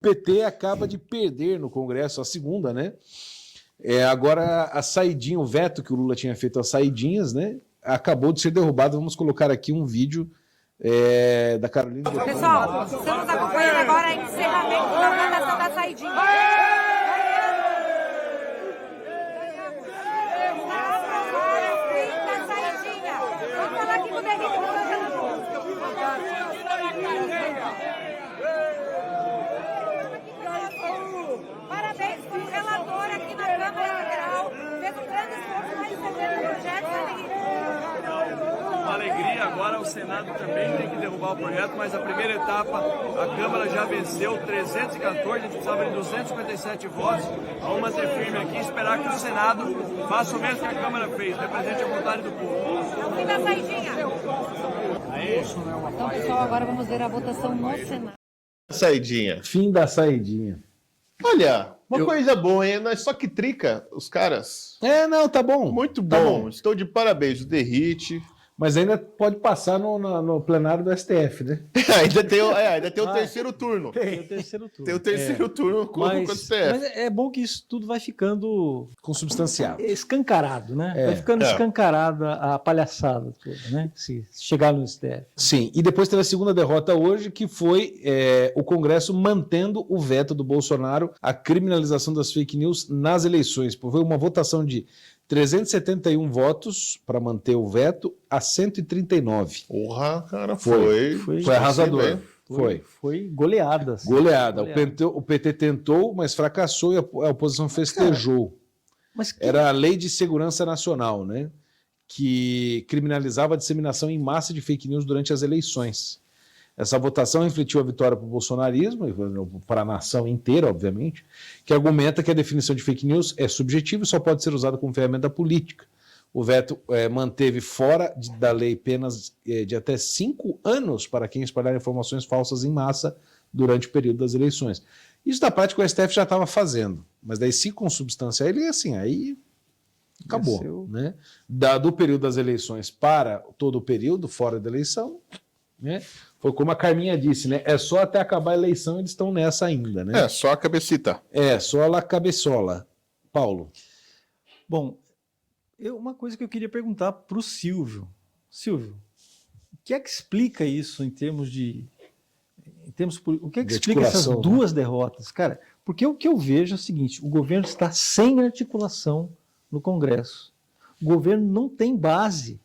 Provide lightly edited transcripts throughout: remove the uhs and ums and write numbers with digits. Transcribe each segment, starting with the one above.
PT acaba de perder no Congresso a segunda, né? Agora a saidinha, o veto que o Lula tinha feito, as saidinhas, né? Acabou de ser derrubado. Vamos colocar aqui um vídeo da Carolina. Pessoal, estamos acompanhando agora o encerramento da votação da saidinha. Vamos falar aqui com o Henrique. Parabéns para o relator aqui na Câmara Federal. Fez um grande esforço para receber o projeto, Uma alegria, agora o Senado também tem que derrubar o projeto, mas a primeira etapa, a Câmara já venceu 314, a gente precisava de 257 votos. Vamos manter firme aqui e esperar que o Senado faça o mesmo que a Câmara fez, represente a vontade do povo. É o fim da saidinha. Então, pessoal, agora vamos ver a votação no Senado. Saidinha. Fim da saidinha. Olha, uma coisa boa, hein? Só que trica os caras. Não, tá bom. Muito Tá bom. Estou de parabéns, o Derrite. Mas ainda pode passar no plenário do STF, né? ainda tem o terceiro turno. Tem o terceiro turno. Tem o terceiro turno com o STF. Mas é bom que isso tudo vai ficando Consubstanciado. escancarado, né? É. Vai ficando escancarada a palhaçada toda, né? Se chegar no STF. Sim, e depois teve a segunda derrota hoje, que foi o Congresso mantendo o veto do Bolsonaro à criminalização das fake news nas eleições. Foi uma votação de 371 votos para manter o veto a 139. Porra, cara, Foi arrasador. Foi goleada. Assim. Goleada. O PT tentou, mas fracassou e a oposição festejou. Era a Lei de Segurança Nacional, né? Que criminalizava a disseminação em massa de fake news durante as eleições. Essa votação refletiu a vitória para o bolsonarismo, para a nação inteira, obviamente, que argumenta que a definição de fake news é subjetiva e só pode ser usada como ferramenta política. O veto manteve fora da lei penas de até 5 anos para quem espalhar informações falsas em massa durante o período das eleições. Isso, na prática, o STF já estava fazendo, mas daí, se consubstanciar ele, assim, aí acabou. Né? Do período das eleições para todo o período fora da eleição, né? Foi como a Carminha disse, né? É só até acabar a eleição, eles estão nessa ainda, né? Só a cabecita. Só a cabeçola. Paulo. Bom, uma coisa que eu queria perguntar para o Silvio. Silvio, o que é que explica isso o que é que explica essas duas derrotas? Cara, porque o que eu vejo é o seguinte, o governo está sem articulação no Congresso. O governo não tem base.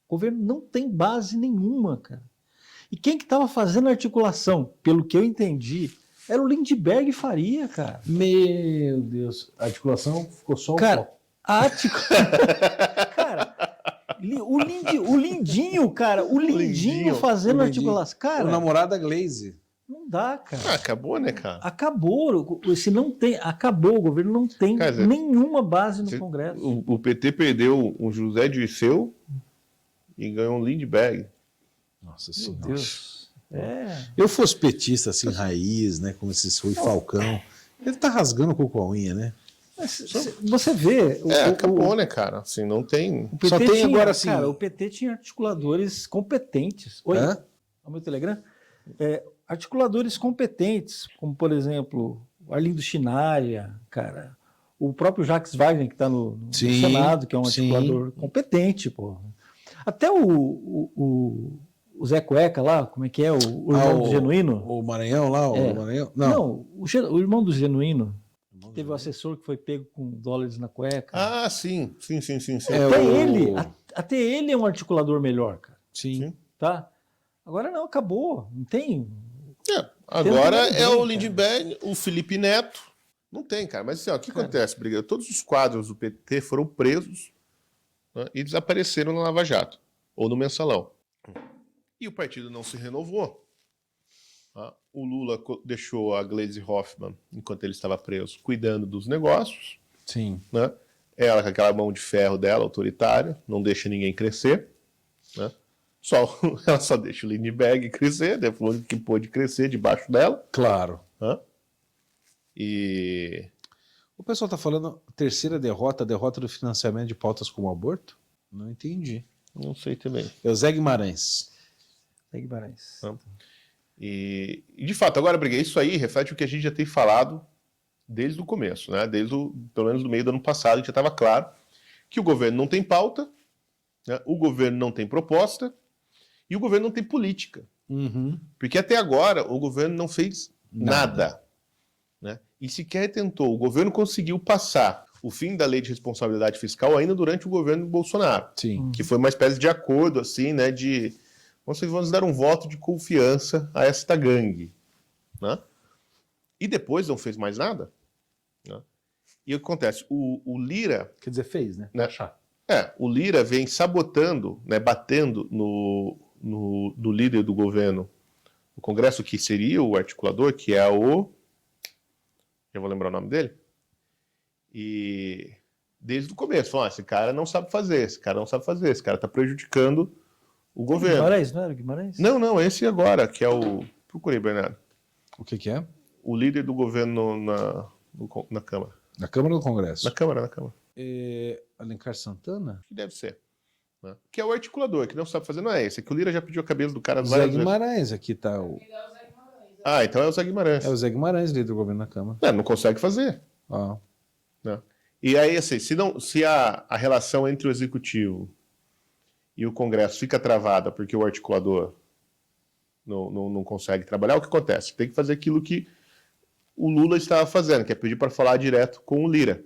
O governo não tem base nenhuma, cara. E quem que estava fazendo a articulação, pelo que eu entendi, era o Lindbergh Faria, cara. Meu Deus. A articulação ficou só cara, cara, o Lindinho, cara, o Lindinho fazendo articulação. Cara, o namorado da Glaze. Não dá, cara. Acabou, né, cara? Acabou. Acabou. O governo não tem nenhuma base no Congresso. O PT perdeu o José Dirceu e ganhou um Lindbergh. Nossa Senhora. Meu Deus. Eu fosse petista, assim, raiz, né? Como esse Rui Falcão. Ele tá rasgando com a unha, né? Você vê. Acabou, né, cara? Assim, não tem. Só tem agora assim. Cara, o PT tinha articuladores competentes. Oi? No meu Telegram? Articuladores competentes, como, por exemplo, o Arlindo Chinalha, cara. O próprio Jacques Wagner, que está no Senado, que é um articulador competente, pô. Até o Zé Cueca lá, como é que é? O irmão do Genuíno? O Maranhão lá? O Maranhão? Não, o irmão do Genuíno. Teve o assessor que foi pego com dólares na cueca. Ah, sim. Até ele é um articulador melhor, cara. Sim. Tá? Agora não, acabou. Não tem. Agora é o Lindbergh, o Felipe Neto. Não tem, cara. Mas assim, o que acontece, Brigada? Todos os quadros do PT foram presos, né, e desapareceram no Lava Jato ou no Mensalão. E o partido não se renovou. Tá? O Lula deixou a Gleisi Hoffmann, enquanto ele estava preso, cuidando dos negócios. Sim. Né? Ela, com aquela mão de ferro dela, autoritária, não deixa ninguém crescer. Né? Ela só deixa o Lindbergh crescer, né? Falou que pôde crescer debaixo dela. Claro. Né? E o pessoal está falando terceira derrota, a derrota do financiamento de pautas como aborto? Não entendi. Não sei também. É o Zé Guimarães. Zé Guimarães. E de fato, agora, Briguei, isso aí reflete o que a gente já tem falado desde o começo, né? Pelo menos do meio do ano passado, a gente já estava claro que o governo não tem pauta, né? O governo não tem proposta e o governo não tem política. Porque até agora o governo não fez nada. Né? E sequer tentou. O governo conseguiu passar o fim da lei de responsabilidade fiscal ainda durante o governo Bolsonaro. Sim. Que foi uma espécie de acordo, assim, né? De vamos dar um voto de confiança a esta gangue. Né? E depois não fez mais nada. Né? E o que acontece? O Lira... Quer dizer, fez, né? O Lira vem sabotando, né, batendo no líder do governo, o Congresso, que seria o articulador, que é o... Já vou lembrar o nome dele. E desde o começo, falou, esse cara não sabe fazer, esse cara está prejudicando o governo. Guimarães, não era o Guimarães? Não, esse agora, que é o... Procurei, Bernardo. O que é? O líder do governo na Câmara. Na Câmara ou no Congresso? Na Câmara. Alencar Santana? Que deve ser. Né? Que é o articulador, que não sabe fazer, não é esse. É que o Lira já pediu a cabeça do cara Zé Guimarães, aqui tá o... então é o Zé Guimarães. É o Zé Guimarães, líder do governo na Câmara. Não consegue fazer. Né? E aí, assim, se a relação entre o Executivo e o Congresso fica travada porque o articulador não consegue trabalhar, o que acontece? Tem que fazer aquilo que o Lula estava fazendo, que é pedir para falar direto com o Lira.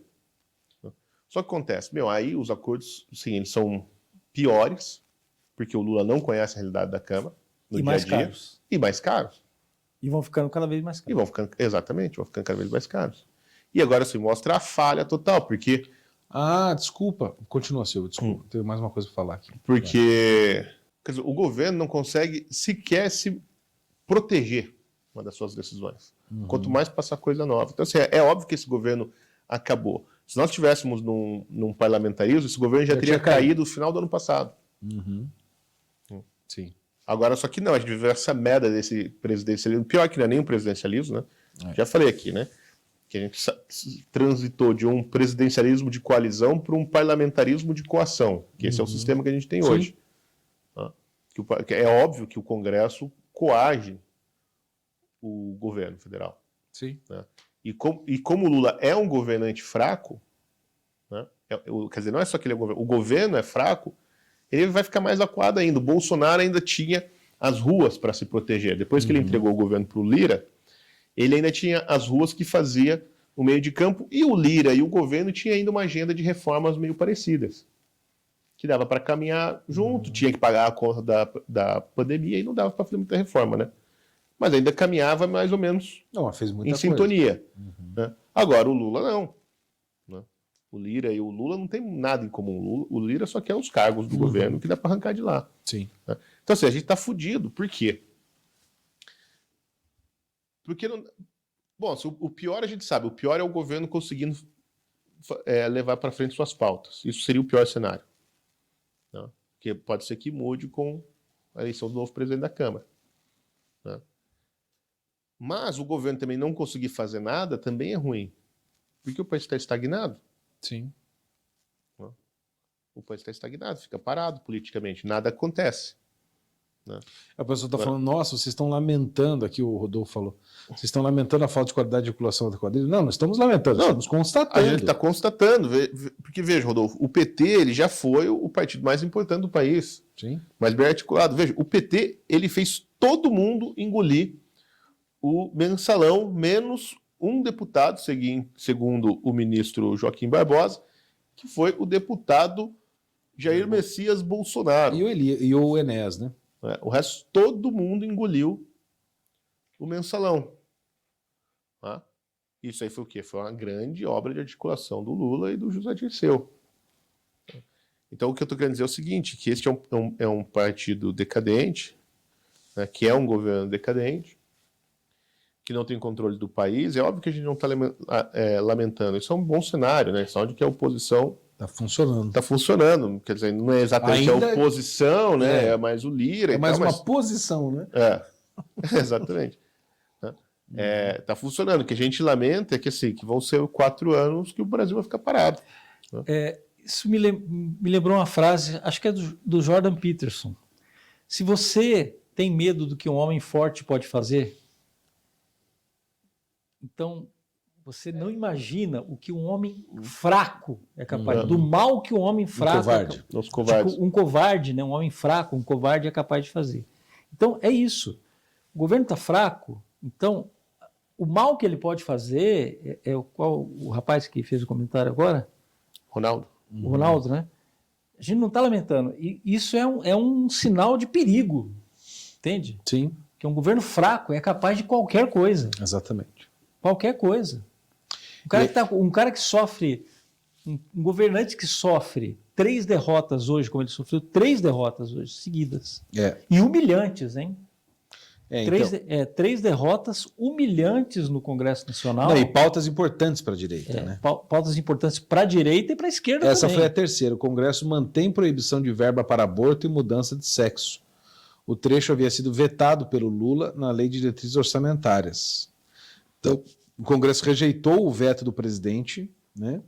Só que acontece, aí os acordos, sim, eles são piores, porque o Lula não conhece a realidade da Câmara no dia a dia. Caros. E mais caros. E vão ficando cada vez mais caros. Vão ficando cada vez mais caros. E agora se mostra a falha total, porque... desculpa. Continua, Silvio, desculpa. Tenho mais uma coisa para falar aqui. Porque quer dizer, o governo não consegue sequer se proteger uma das suas decisões. Quanto mais passar coisa nova. Então, assim, é óbvio que esse governo acabou. Se nós estivéssemos num parlamentarismo, esse governo já teria caído no final do ano passado. Sim. Agora, só que não, a gente vive essa merda desse presidencialismo. Pior que não é nem um presidencialismo, né? Já falei aqui, né? Que a gente transitou de um presidencialismo de coalizão para um parlamentarismo de coação, que esse é o sistema que a gente tem hoje. É óbvio que o Congresso coage o governo federal. Sim. Né? E como o Lula é um governante fraco, né? Quer dizer, não é só que ele é o governo é fraco, ele vai ficar mais acuado ainda. O Bolsonaro ainda tinha as ruas para se proteger. Depois que ele entregou o governo para o Lira, ele ainda tinha as ruas que fazia o meio de campo, e o Lira e o governo tinham ainda uma agenda de reformas meio parecidas, que dava para caminhar junto, tinha que pagar a conta da pandemia e não dava para fazer muita reforma, né? Mas ainda caminhava mais ou menos fez muita em coisa. sintonia. Né? Agora, o Lula não. Né? O Lira e o Lula não tem nada em comum. O Lira só quer os cargos do governo que dá para arrancar de lá. Sim. Né? Então, assim, a gente está fudido. Por quê? Porque não... Bom, o pior a gente sabe. O pior é o governo conseguindo levar para frente suas pautas. Isso seria o pior cenário. Né? Porque pode ser que mude com a eleição do novo presidente da Câmara. Né? Mas o governo também não conseguir fazer nada também é ruim. Porque o país está estagnado. Sim. Né? O país está estagnado, fica parado politicamente. Nada acontece. Né? A pessoa está falando, nossa, vocês estão lamentando, aqui o Rodolfo falou, vocês estão lamentando a falta de qualidade de circulação da quadrilha? Não estamos lamentando, estamos constatando. A gente está constatando, porque veja, Rodolfo, o PT ele já foi o partido mais importante do país, Sim. mais bem articulado. Veja, o PT ele fez todo mundo engolir o mensalão, menos um deputado, segundo o ministro Joaquim Barbosa, que foi o deputado Jair Messias Bolsonaro. E o Enéas, né? O resto, todo mundo engoliu o mensalão. Tá? Isso aí foi o quê? Foi uma grande obra de articulação do Lula e do José Dirceu. Então, o que eu estou querendo dizer é o seguinte, que este é um partido decadente, né, que é um governo decadente, que não tem controle do país. É óbvio que a gente não está lamentando. Isso é um bom cenário, né? Sinal de que a oposição está funcionando. Está funcionando. Quer dizer, não é exatamente a oposição, né? É mais o Lira. É mais uma posição, né? Exatamente. Está funcionando. O que a gente lamenta é que, assim, que vão ser 4 anos que o Brasil vai ficar parado. Isso me lembrou uma frase, acho que é do Jordan Peterson. Se você tem medo do que um homem forte pode fazer? Então, você não imagina o que um homem fraco é capaz, do mal que um homem fraco, um covarde, né? Um homem fraco, um covarde é capaz de fazer. Então, é isso. O governo está fraco, então, o mal que ele pode fazer o rapaz que fez o comentário agora? Ronaldo. O Ronaldo, né? A gente não está lamentando. E isso é um sinal de perigo, entende? Sim. Que um governo fraco é capaz de qualquer coisa. Exatamente. Qualquer coisa. Um cara que sofre, um governante que sofre 3 derrotas hoje, como ele sofreu 3 derrotas hoje, seguidas. E humilhantes, hein? Três derrotas humilhantes no Congresso Nacional. Não, e pautas importantes para a direita, né? Pautas importantes para a direita e para a esquerda Essa também. foi a terceira. O Congresso mantém proibição de verba para aborto e mudança de sexo. O trecho havia sido vetado pelo Lula na Lei de Diretrizes Orçamentárias. Então, o Congresso rejeitou o veto do presidente, né,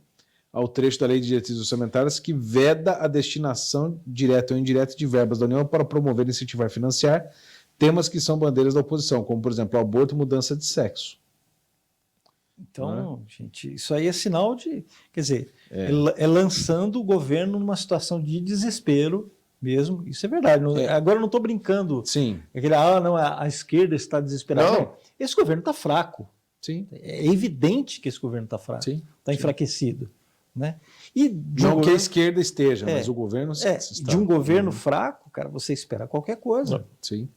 ao trecho da Lei de Diretrizes Orçamentárias que veda a destinação direta ou indireta de verbas da União para promover, incentivar e financiar temas que são bandeiras da oposição, como, por exemplo, aborto e mudança de sexo. Então, gente, isso aí é sinal de... Quer dizer, é lançando o governo numa situação de desespero mesmo. Isso é verdade. Agora eu não estou brincando. Sim. A esquerda está desesperada. Não. Esse governo está fraco. Sim. É evidente que esse governo está fraco. Está enfraquecido. Né? E não que a esquerda esteja, mas o governo está. De um governo fraco, cara, você espera qualquer coisa. Sim.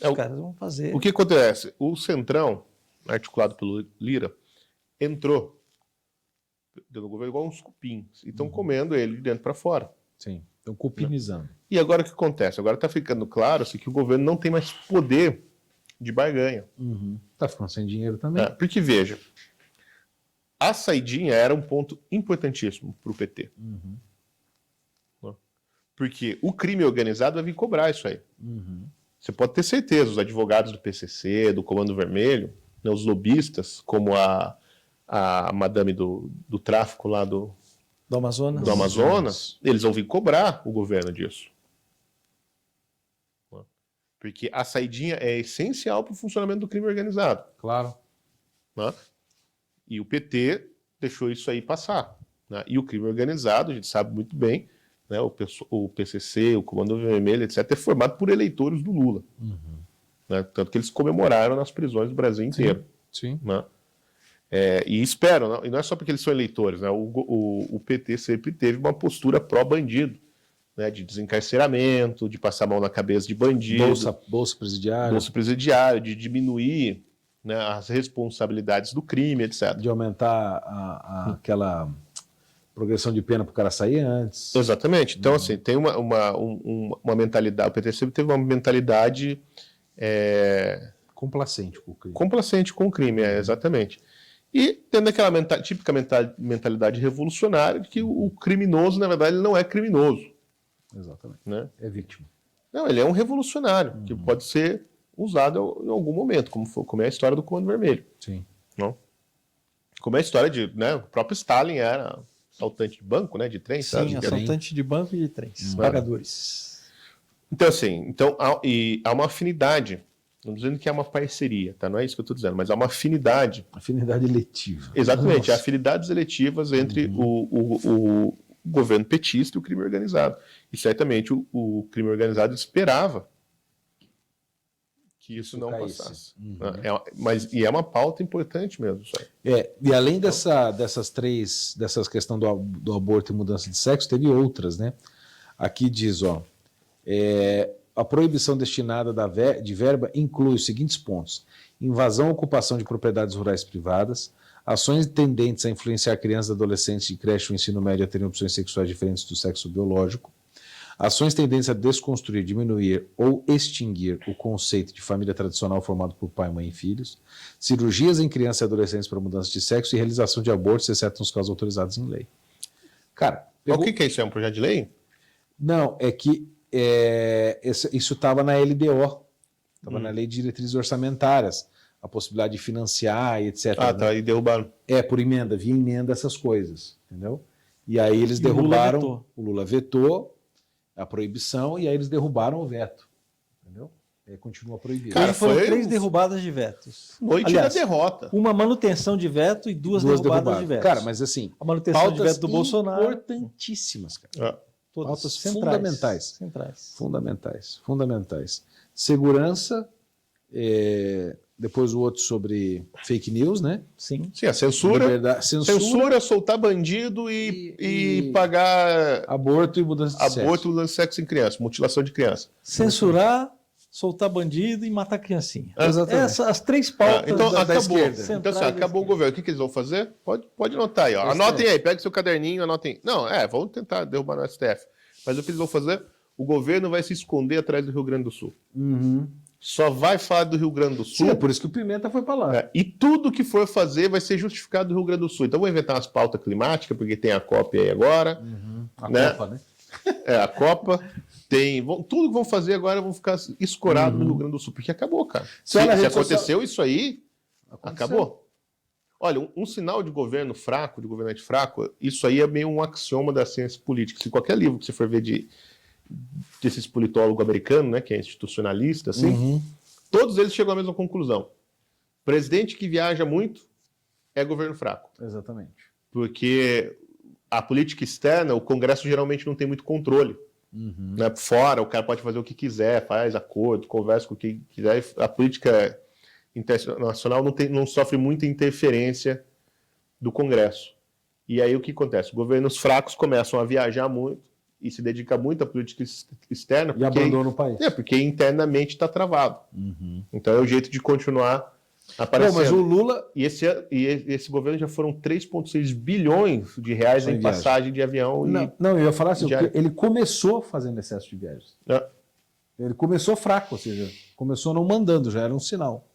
Os caras vão fazer. O que acontece? O Centrão, articulado pelo Lira, entrou dentro do governo igual uns cupins. E estão comendo ele de dentro para fora. Sim, estão cupinizando. E agora o que acontece? Agora está ficando claro que o governo não tem mais poder de barganha. Está ficando sem dinheiro também. Porque, veja, a saidinha era um ponto importantíssimo para o PT. Porque o crime organizado vai vir cobrar isso aí. Você pode ter certeza, os advogados do PCC, do Comando Vermelho, né, os lobistas, como a madame do tráfico lá do Amazonas, eles vão vir cobrar o governo disso. Porque a saidinha é essencial para o funcionamento do crime organizado. Claro. Né? E o PT deixou isso aí passar. Né? E o crime organizado, a gente sabe muito bem, né, o PCC, o Comando Vermelho, etc., é formado por eleitores do Lula. Né? Tanto que eles comemoraram nas prisões do Brasil inteiro. Sim. Né? E esperam, e não é só porque eles são eleitores, né? O PT sempre teve uma postura pró-bandido, né? De desencarceramento, de passar a mão na cabeça de bandido. Bolsa presidiária. Bolsa presidiária, de diminuir, né, as responsabilidades do crime, etc. De aumentar aquela progressão de pena para o cara sair antes. Exatamente. Então, assim, tem uma mentalidade, o PT sempre teve uma mentalidade complacente com o crime. Complacente com o crime, exatamente. E tendo aquela típica mentalidade revolucionária de que o criminoso, na verdade, ele não é criminoso. Exatamente. Né? É vítima. Não, ele é um revolucionário, que pode ser usado em algum momento, como é a história do Comando Vermelho. Sim. Não? Como é a história de... Né, o próprio Stalin era assaltante de banco, né, de trem. Sim, assaltante de banco e de trens. Pagadores. Então, assim, há uma afinidade. Não dizendo que é uma parceria, tá? Não é isso que eu estou dizendo, mas há uma afinidade. Afinidade eletiva. Exatamente, há afinidades eletivas entre o governo petista e o crime organizado. E certamente o crime organizado esperava que isso não passasse. E é uma pauta importante mesmo. Isso aí. E além dessas questões do aborto e mudança de sexo, teve outras, né? Aqui diz, a proibição destinada de verba inclui os seguintes pontos: invasão ou ocupação de propriedades rurais privadas, ações tendentes a influenciar crianças e adolescentes de creche ou ensino médio a terem opções sexuais diferentes do sexo biológico, ações tendentes a desconstruir, diminuir ou extinguir o conceito de família tradicional formado por pai, mãe e filhos, cirurgias em crianças e adolescentes para mudança de sexo e realização de abortos, exceto nos casos autorizados em lei. Cara, o que é isso? É um projeto de lei? Não, é que isso estava na LDO, estava na Lei de Diretrizes Orçamentárias, a possibilidade de financiar e etc. Tá, e derrubaram. Por emenda, via emenda essas coisas, entendeu? E aí eles derrubaram, o Lula vetou a proibição e aí eles derrubaram o veto, entendeu? continua proibido. Cara, Hoje foram foi 3 derrubadas de vetos. Noite Aliás, da derrota. uma manutenção de veto e 2 derrubadas de vetos. Cara, mas assim, a manutenção de pautas veto do Bolsonaro. importantíssimas, cara. Todas Pautas centrais. Fundamentais. Segurança, depois o outro sobre fake news, né? Sim. Sim, a censura. Censura, soltar bandido e pagar aborto e mudança de aborto e mudança de sexo em criança, mutilação de criança. Censurar, soltar bandido e matar criancinha. Exatamente. Essas as 3 pautas Então da acabou. esquerda. Então, assim, acabou o governo. O que eles vão fazer? Pode anotar aí. Ó. Anotem aí, pegue seu caderninho, anotem. Não, vamos tentar derrubar no STF. Mas o que eles vão fazer? O governo vai se esconder atrás do Rio Grande do Sul. Uhum. Só vai falar do Rio Grande do Sul. Sim, é por isso que o Pimenta foi para lá. E tudo que for fazer vai ser justificado do Rio Grande do Sul. Então vou inventar umas pautas climáticas, porque tem a COP aí agora. Uhum. A né? Copa, né? A Copa. Tudo que vão fazer agora vão ficar escorados no Rio Grande do Sul, porque acabou, cara. Se aconteceu isso aí, acabou. Olha, um sinal de governo fraco, de governante fraco, isso aí é meio um axioma da ciência política. Se qualquer livro que você for ver desses politólogos americanos, né, que é institucionalista, assim, todos eles chegam à mesma conclusão. Presidente que viaja muito é governo fraco. Exatamente. Porque a política externa, o Congresso geralmente não tem muito controle. Né? Fora, o cara pode fazer o que quiser, faz acordo, conversa com quem quiser. A política internacional não sofre muita interferência do Congresso. E aí o que acontece? Governos fracos começam a viajar muito e se dedica muito à política externa. E abandona o país. Porque internamente está travado. Então é o jeito de continuar aparecendo. Mas o Lula... E esse governo já foram 3,6 bilhões de reais em passagem de avião. Não, eu ia falar assim, ele começou fazendo excesso de viagens. Ele começou fraco, ou seja, começou não mandando, já era um sinal.